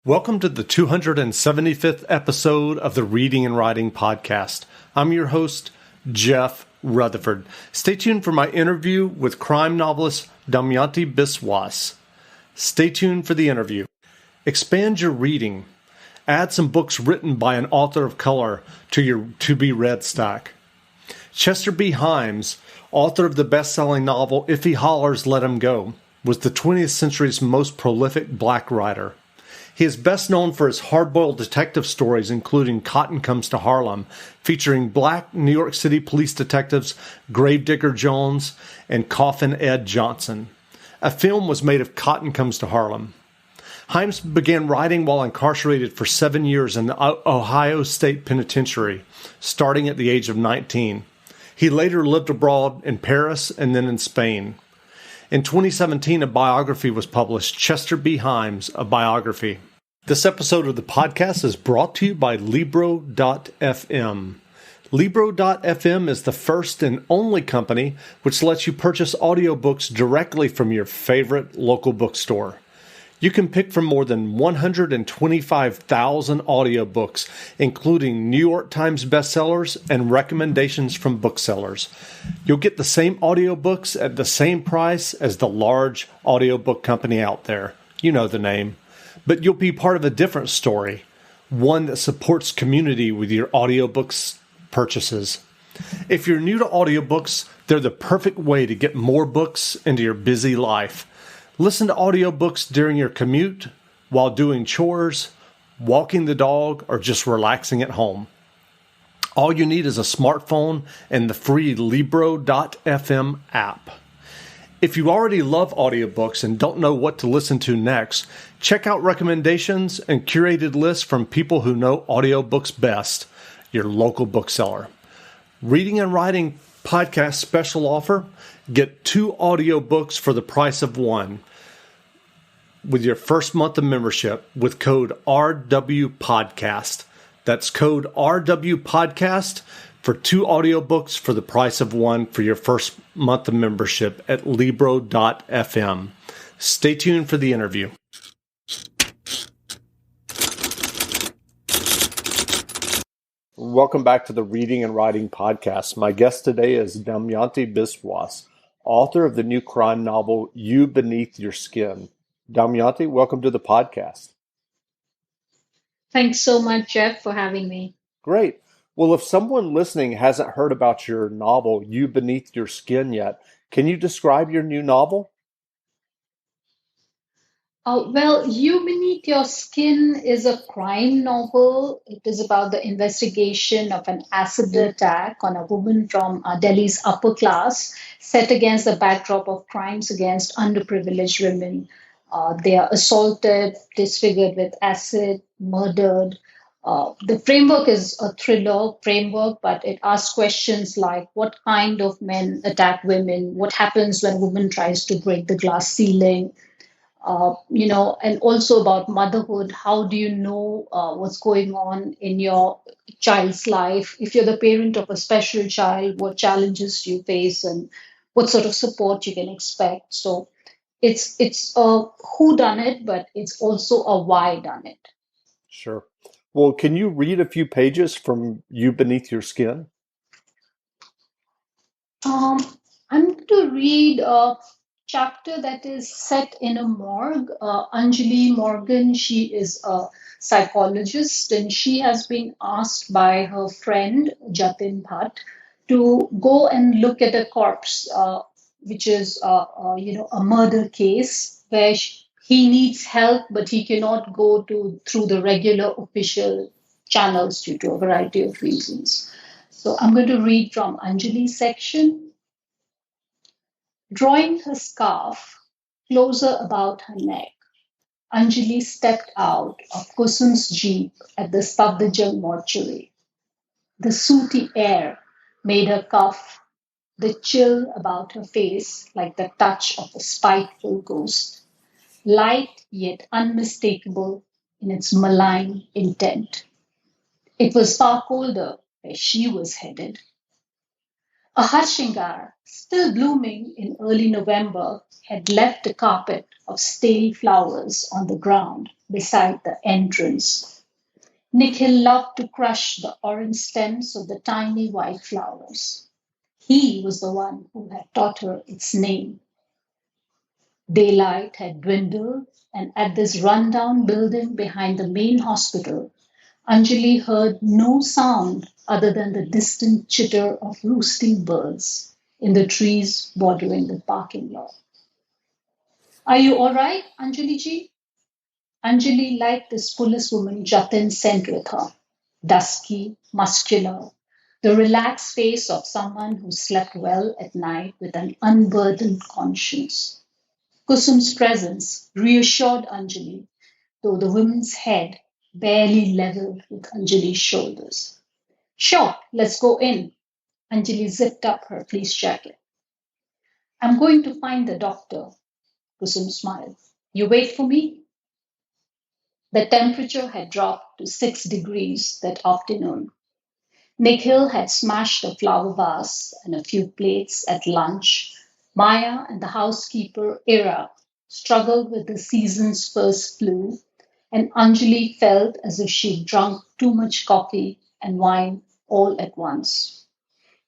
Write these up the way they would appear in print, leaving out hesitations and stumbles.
Welcome to the 275th episode of the Reading and Writing Podcast. I'm your host, Jeff Rutherford. Stay tuned for my interview with crime novelist Damyanti Biswas. Stay tuned for the interview. Expand your reading. Add some books written by an author of color to your to-be-read stack. Chester B. Himes, author of the best-selling novel If He Hollers, Let Him Go, was the 20th century's most prolific black writer. He is best known for his hard-boiled detective stories, including Cotton Comes to Harlem, featuring black New York City police detectives Gravedigger Jones and Coffin Ed Johnson. A film was made of Cotton Comes to Harlem. Himes began writing while incarcerated for 7 years in the Ohio State Penitentiary, starting at the age of 19. He later lived abroad in Paris and then in Spain. In 2017, a biography was published, Chester B. Himes, a biography. This episode of the podcast is brought to you by Libro.fm. Libro.fm is the first and only company which lets you purchase audiobooks directly from your favorite local bookstore. You can pick from more than 125,000 audiobooks, including New York Times bestsellers and recommendations from booksellers. You'll get the same audiobooks at the same price as the large audiobook company out there. You know the name. But you'll be part of a different story, one that supports community with your audiobooks purchases. If you're new to audiobooks, they're the perfect way to get more books into your busy life. Listen to audiobooks during your commute, while doing chores, walking the dog, or just relaxing at home. All you need is a smartphone and the free Libro.fm app. If you already love audiobooks and don't know what to listen to next, check out recommendations and curated lists from people who know audiobooks best, your local bookseller. Reading and Writing Podcast special offer, get 2 audiobooks for the price of 1 with your first month of membership with code RWPodcast. That's code RWPodcast for 2 audiobooks for the price of 1 for your first month of membership at Libro.fm. Stay tuned for the interview. Welcome back to the Reading and Writing Podcast. My guest today is Damyanti Biswas, author of the new crime novel You Beneath Your Skin. Damyanti, welcome to the podcast. Thanks so much, Jeff, for having me. Great. Well, if someone listening hasn't heard about your novel, You Beneath Your Skin, yet, can you describe your new novel? You Beneath Your Skin is a crime novel. It is about the investigation of an acid attack on a woman from Delhi's upper class, set against the backdrop of crimes against underprivileged women. They are assaulted, disfigured with acid, murdered. The framework is a thriller framework, but it asks questions like what kind of men attack women, what happens when a woman tries to break the glass ceiling, and also about motherhood. How do you know what's going on in your child's life? If you're the parent of a special child, what challenges do you face and what sort of support you can expect? So it's a who done it, but it's also a why done it. Sure. Well, can you read a few pages from You Beneath Your Skin? I'm going to read a chapter that is set in a morgue. Anjali Morgan, she is a psychologist, and she has been asked by her friend Jatin Bhatt to go and look at a corpse, which is a murder case where he needs help, but he cannot go through the regular official channels due to a variety of reasons. So I'm going to read from Anjali's section. Drawing her scarf closer about her neck, Anjali stepped out of Kusum's jeep at the Safdarjung mortuary. The sooty air made her cough, the chill about her face like the touch of a spiteful ghost, light yet unmistakable in its malign intent. It was far colder where she was headed. A Hashingar, still blooming in early November, had left a carpet of stale flowers on the ground beside the entrance. Nikhil loved to crush the orange stems of the tiny white flowers. He was the one who had taught her its name. Daylight had dwindled, and at this rundown building behind the main hospital, Anjali heard no sound other than the distant chitter of roosting birds in the trees bordering the parking lot. Are you all right, Anjali ji? Anjali liked this policewoman Jatin sent with her. Dusky, muscular, the relaxed face of someone who slept well at night with an unburdened conscience. Kusum's presence reassured Anjali, though the woman's head barely leveled with Anjali's shoulders. Sure, let's go in. Anjali zipped up her fleece jacket. I'm going to find the doctor, Kusum smiled. You wait for me? The temperature had dropped to 6 degrees that afternoon. Nikhil had smashed a flower vase and a few plates at lunch. Maya and the housekeeper, Ira, struggled with the season's first flu, and Anjali felt as if she'd drunk too much coffee and wine all at once.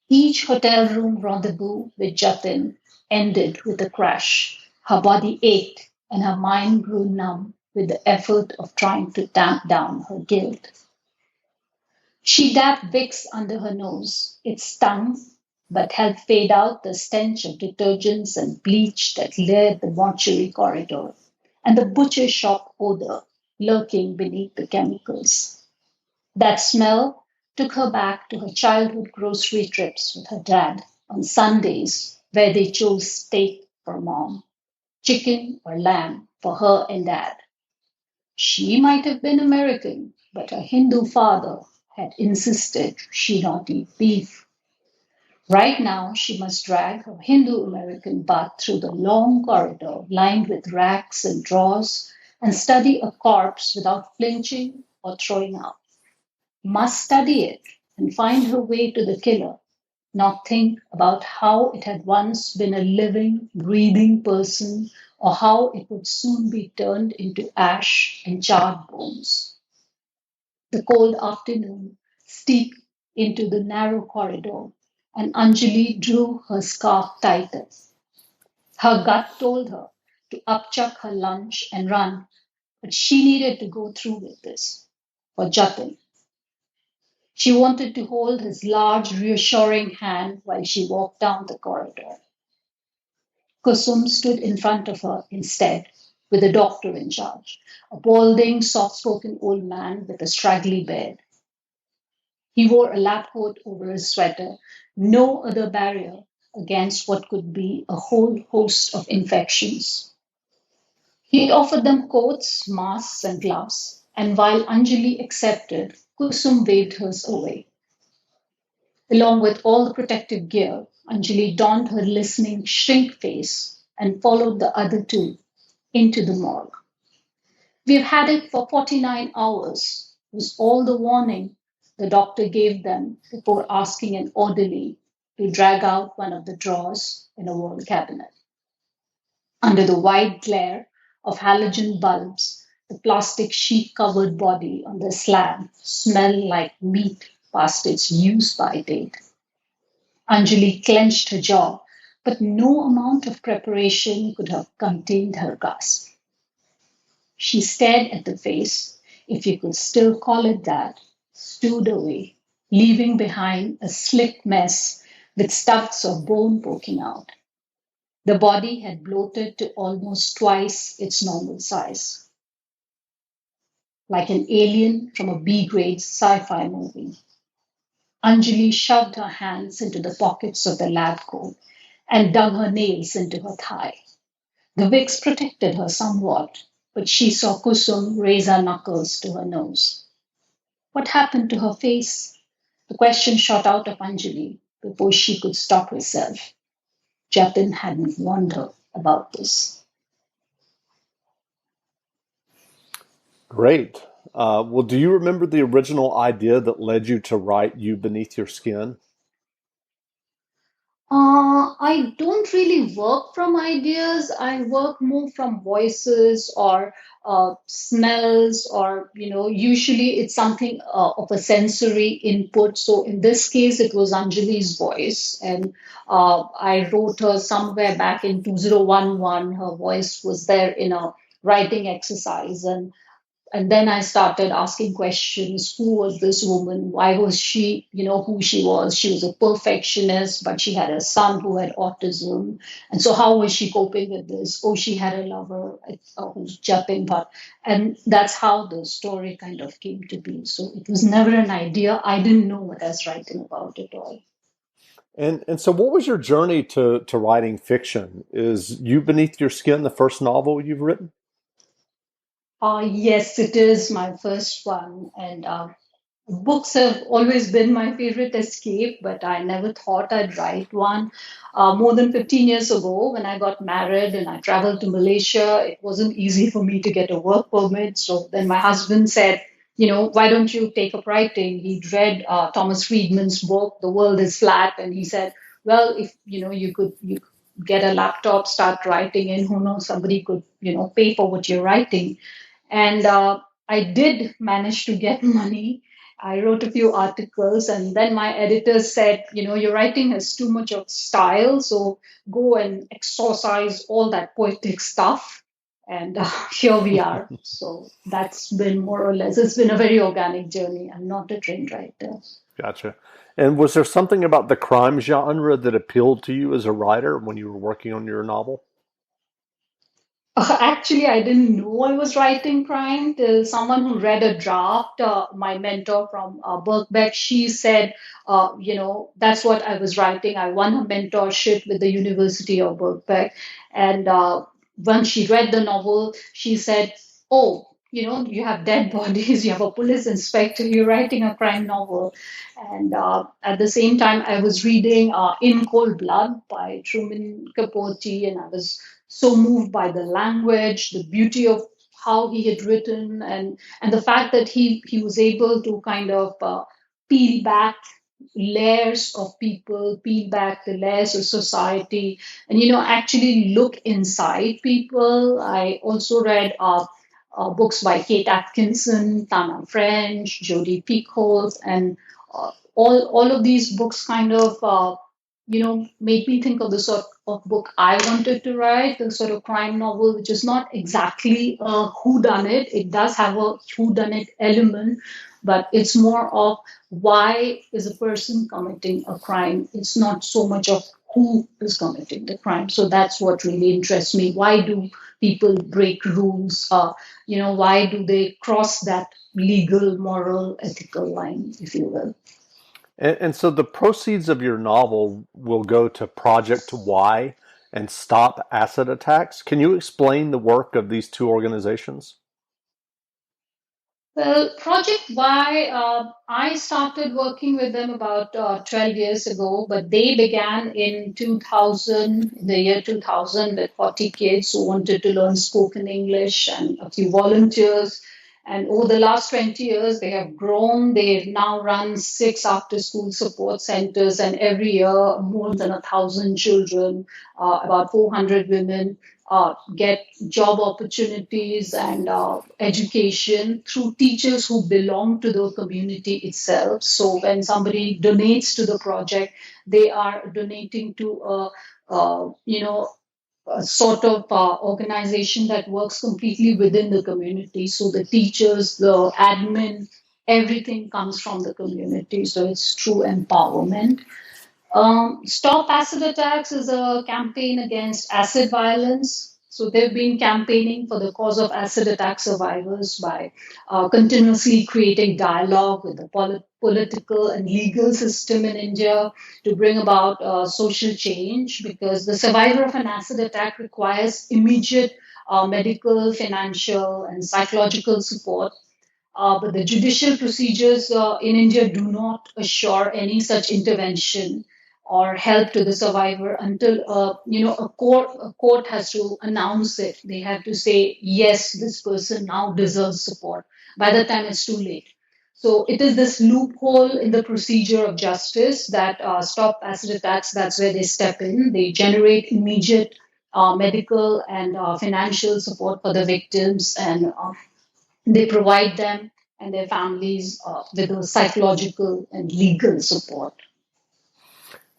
Each hotel room rendezvous with Jatin ended with a crash. Her body ached and her mind grew numb with the effort of trying to tamp down her guilt. She dabbed Vicks under her nose. It stung, but helped fade out the stench of detergents and bleach that layered the mortuary corridor, and the butcher shop odor lurking beneath the chemicals. That smell took her back to her childhood grocery trips with her dad on Sundays, where they chose steak for mom, chicken or lamb for her and dad. She might have been American, but her Hindu father had insisted she not eat beef. Right now, she must drag her Hindu American butt through the long corridor lined with racks and drawers and study a corpse without flinching or throwing up. Must study it and find her way to the killer, not think about how it had once been a living, breathing person or how it would soon be turned into ash and charred bones. The cold afternoon steeped into the narrow corridor, and Anjali drew her scarf tighter. Her gut told her to upchuck her lunch and run, but she needed to go through with this for Jatin. She wanted to hold his large, reassuring hand while she walked down the corridor. Kusum stood in front of her instead, with the doctor in charge, a balding, soft spoken old man with a straggly beard. He wore a lab coat over his sweater, no other barrier against what could be a whole host of infections. He offered them coats, masks, and gloves, and while Anjali accepted, Kusum waved hers away. Along with all the protective gear, Anjali donned her listening shrink face and followed the other two into the morgue. We've had it for 49 hours, was all the warning the doctor gave them before asking an orderly to drag out one of the drawers in a wall cabinet. Under the white glare of halogen bulbs, the plastic sheet covered body on the slab smelled like meat past its use by date. Anjali clenched her jaw, but no amount of preparation could have contained her gasp. She stared at the face, if you could still call it that, stowed away, leaving behind a slick mess with stubs of bone poking out. The body had bloated to almost twice its normal size, like an alien from a B grade sci fi movie. Anjali shoved her hands into the pockets of the lab coat and dug her nails into her thigh. The wicks protected her somewhat, but she saw Kusum raise her knuckles to her nose. What happened to her face? The question shot out of Anjali before she could stop herself. Jatin hadn't warned her about this. Great. Well, do you remember the original idea that led you to write You Beneath Your Skin? I don't really work from ideas. I work more from voices or smells, or usually it's something of a sensory input. So in this case, it was Anjali's voice, and I wrote her somewhere back in 2011. Her voice was there in a writing exercise, and then I started asking questions. Who was this woman? Why was she, who she was? She was a perfectionist, but she had a son who had autism. And so, how was she coping with this? Oh, she had a lover who's jumping, but, and that's how the story kind of came to be. So, it was never an idea. I didn't know what I was writing about at all. And so, what was your journey to writing fiction? Is You Beneath Your Skin the first novel you've written? Yes, it is my first one. And books have always been my favorite escape, but I never thought I'd write one. More than 15 years ago, when I got married and I traveled to Malaysia, it wasn't easy for me to get a work permit. So then my husband said, why don't you take up writing? He'd read Thomas Friedman's book, The World is Flat, and he said, well, if you could get a laptop, start writing, and who knows, somebody could pay for what you're writing. And I did manage to get money. I wrote a few articles, and then my editor said, your writing has too much of style, so go and exorcise all that poetic stuff. And here we are. So that's been more or less, it's been a very organic journey. I'm not a trained writer. Gotcha. And was there something about the crime genre that appealed to you as a writer when you were working on your novel? Actually, I didn't know I was writing crime till someone who read a draft. My mentor from Birkbeck, she said, that's what I was writing. I won a mentorship with the University of Birkbeck. And when she read the novel, she said, oh, you have dead bodies, you have a police inspector, you're writing a crime novel. And at the same time, I was reading In Cold Blood by Truman Capote, and I was so moved by the language, the beauty of how he had written, and the fact that he was able to kind of peel back layers of people, peel back the layers of society, and actually look inside people. I also read books by Kate Atkinson, Tana French, Jodie Picoult, and all of these books kind of made me think of the sort of book I wanted to write, the sort of crime novel, which is not exactly a whodunit. It does have a whodunit element, but it's more of why is a person committing a crime. It's not so much of who is committing the crime. So that's what really interests me. Why do people break rules? Why do they cross that legal, moral, ethical line, if you will? And so the proceeds of your novel will go to Project Y and Stop Acid Attacks. Can you explain the work of these two organizations? Well, Project Y, I started working with them about 12 years ago, but they began in 2000, in the year 2000, with 40 kids who wanted to learn spoken English and a few volunteers. And over the last 20 years, they have grown. They now run 6 after-school support centers, and every year, more than 1,000 children, about 400 women get job opportunities and education through teachers who belong to the community itself. So when somebody donates to the project, they are donating to a sort of organization that works completely within the community. So the teachers, the admin, everything comes from the community. So it's true empowerment. Stop Acid Attacks is a campaign against acid violence. So they've been campaigning for the cause of acid attack survivors by continuously creating dialogue with the political and legal system in India to bring about social change, because the survivor of an acid attack requires immediate medical, financial, and psychological support, but the judicial procedures in India do not assure any such intervention or help to the survivor until a court has to announce it. They have to say yes, this person now deserves support. By the time it's too late. So it is this loophole in the procedure of justice that stop acid attacks. That's where they step in. They generate immediate medical and financial support for the victims, and they provide them and their families with the psychological and legal support.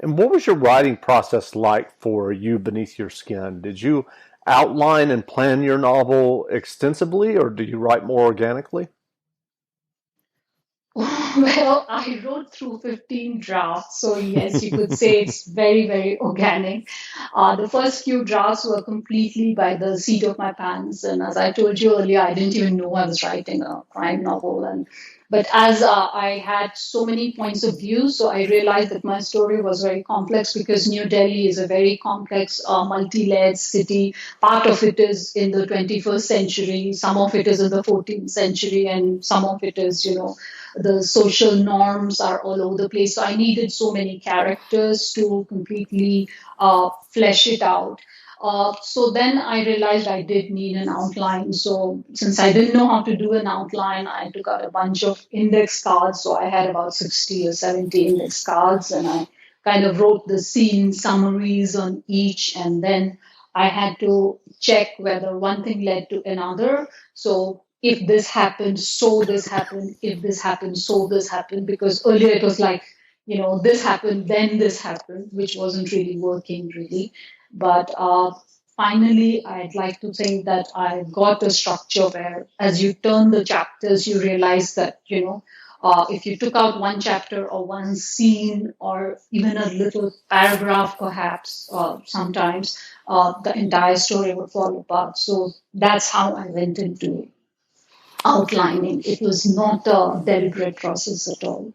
And what was your writing process like for You Beneath Your Skin? Did you outline and plan your novel extensively, or do you write more organically? Well, I wrote through 15 drafts, so yes, you could say it's very, very organic. The first few drafts were completely by the seat of my pants, and as I told you earlier, I didn't even know I was writing a crime novel. And but as I had so many points of view, so I realized that my story was very complex because New Delhi is a very complex, multi-layered city. Part of it is in the 21st century, some of it is in the 14th century, and some of it is, the social norms are all over the place. So I needed so many characters to completely flesh it out. So then I realized I did need an outline. So since I didn't know how to do an outline, I took out a bunch of index cards. So I had about 60 or 70 index cards, and I kind of wrote the scene summaries on each. And then I had to check whether one thing led to another. So if this happened, so this happened, if this happened, so this happened, because earlier it was like, this happened, then this happened, which wasn't really working really. But finally, I'd like to think that I got a structure where as you turn the chapters, you realize that, if you took out one chapter or one scene or even a little paragraph, perhaps, sometimes the entire story would fall apart. So that's how I went into outlining. It was not a deliberate process at all.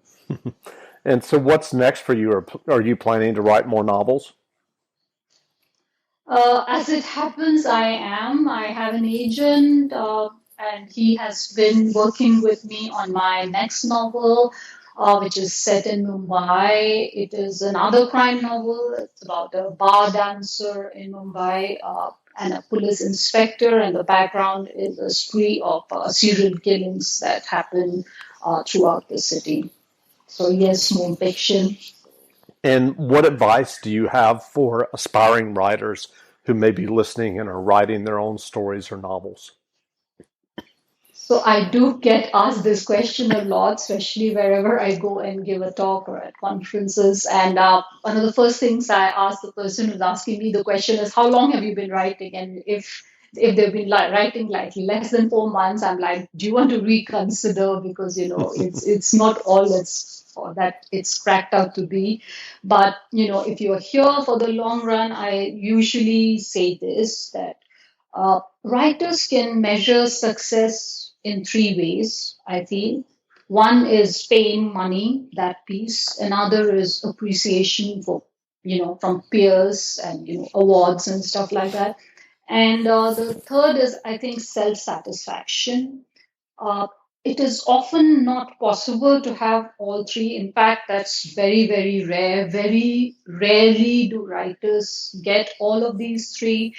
And so, what's next for you? Or are you planning to write more novels? As it happens, I am. I have an agent, and he has been working with me on my next novel, which is set in Mumbai. It is another crime novel. It's about a bar dancer in Mumbai and a police inspector, and the background is a spree of serial killings that happen throughout the city. So, yes, more fiction. And what advice do you have for aspiring writers who may be listening and are writing their own stories or novels? So I do get asked this question a lot, especially wherever I go and give a talk or at conferences. And one of the first things I ask the person who's asking me the question is, "How long have you been writing?" And if they've been writing like less than 4 months, I'm like, "Do you want to reconsider?" Because it's not all it's or that it's cracked out to be. But if you're here for the long run, I usually say this that writers can measure success in three ways, I feel. One is fame, money, that piece. Another is appreciation from peers and, awards and stuff like that. And the third is, I think, self satisfaction. Uh, it is often not possible to have all three. In fact, that's very, very rare. Very rarely do writers get all of these three,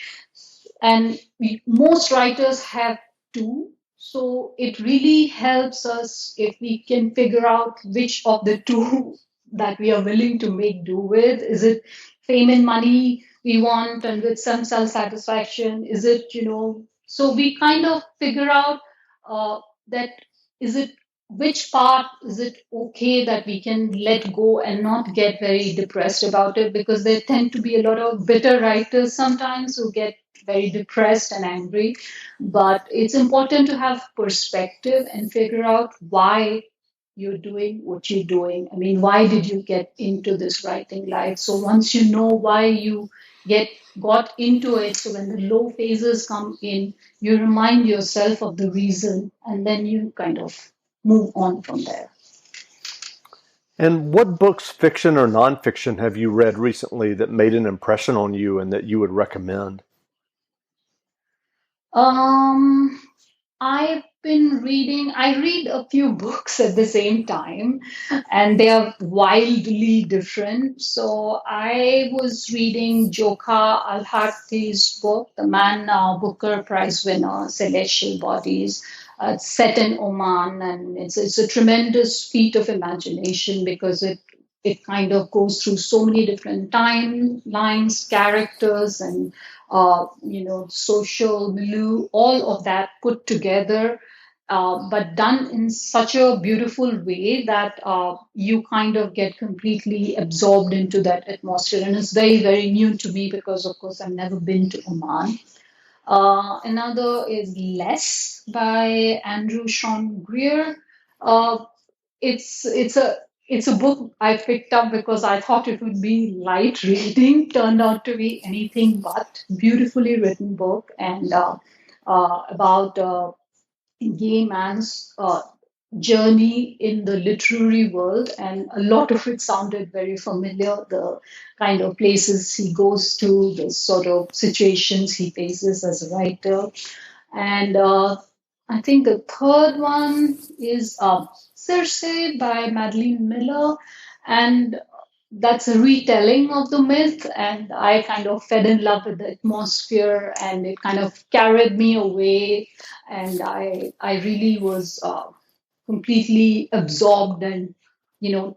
and most writers have two. So it really helps us if we can figure out which of the two that we are willing to make do with. Is it fame and money we want, and with some self satisfaction? Is it, so we kind of figure out that is it which part is it okay that we can let go and not get very depressed about it, because there tend to be a lot of bitter writers sometimes who get very depressed and angry. But it's important to have perspective and figure out why you're doing what you're doing. I mean, why did you get into this writing life? So once you know why you get got into it, so when the low phases come in, you remind yourself of the reason, and then you kind of move on from there. And what books, fiction or nonfiction, have you read recently that made an impression on you and that you would recommend? Um, I read a few books at the same time, and they are wildly different. So I was reading Joka Alharthi's book, The Man Booker Prize winner, Celestial Bodies. set in Oman, and it's a tremendous feat of imagination because it kind of goes through so many different timelines, characters, and social milieu, all of that put together, but done in such a beautiful way that you kind of get completely absorbed into that atmosphere. And it's very, very new to me because, of course, I've never been to Oman. Another is Less by Andrew Sean Greer. Uh, it's a book I picked up because I thought it would be light reading. Turned out to be anything but beautifully written book, and about gay man's journey in the literary world, and a lot of it sounded very familiar. The kind of places he goes to, the sort of situations he faces as a writer, and I think the third one is Circe by Madeline Miller, and that's a retelling of the myth. And I kind of fell in love with the atmosphere, and it kind of carried me away. And I really was completely absorbed and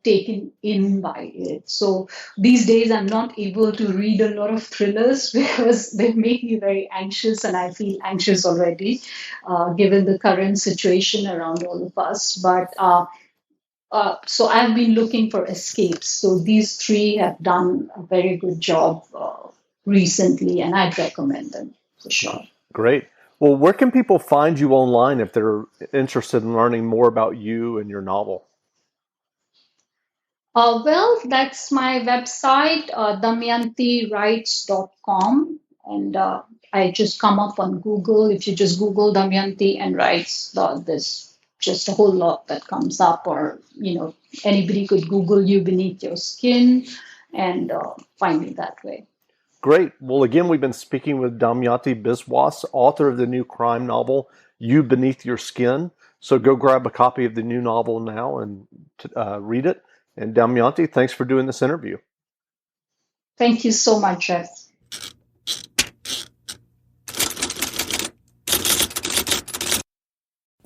taken in by it. So these days I'm not able to read a lot of thrillers because they make me very anxious, and I feel anxious already given the current situation around all of us. But so I've been looking for escapes. So these three have done a very good job recently, and I'd recommend them for sure. Great. Well, where can people find you online if they're interested in learning more about you and your novel? Well, that's my website, damyantiwrites.com. And I just come up on Google. If you just Google Damyanti and Writes, there's just a whole lot that comes up. Or, anybody could Google You Beneath Your Skin and find me that way. Great. Well, again, we've been speaking with Damyanti Biswas, author of the new crime novel, You Beneath Your Skin. So go grab a copy of the new novel now and read it. And Damyanti, thanks for doing this interview. Thank you so much, Jeff.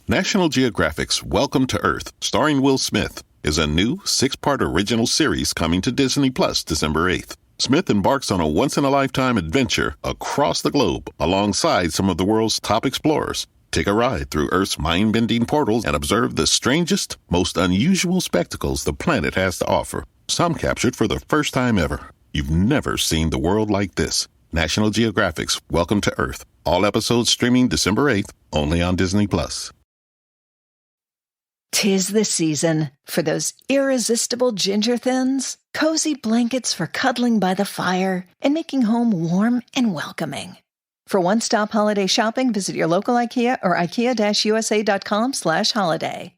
National Geographic's Welcome to Earth, starring Will Smith, is a new 6-part original series coming to Disney Plus December 8th. Smith embarks on a once-in-a-lifetime adventure across the globe alongside some of the world's top explorers. Take a ride through Earth's mind-bending portals and observe the strangest, most unusual spectacles the planet has to offer, some captured for the first time ever. You've never seen the world like this. National Geographic's Welcome to Earth. All episodes streaming December 8th, only on Disney Plus. 'Tis the season for those irresistible ginger thins, cozy blankets for cuddling by the fire, and making home warm and welcoming. For one-stop holiday shopping, visit your local IKEA or IKEA-USA.com/holiday.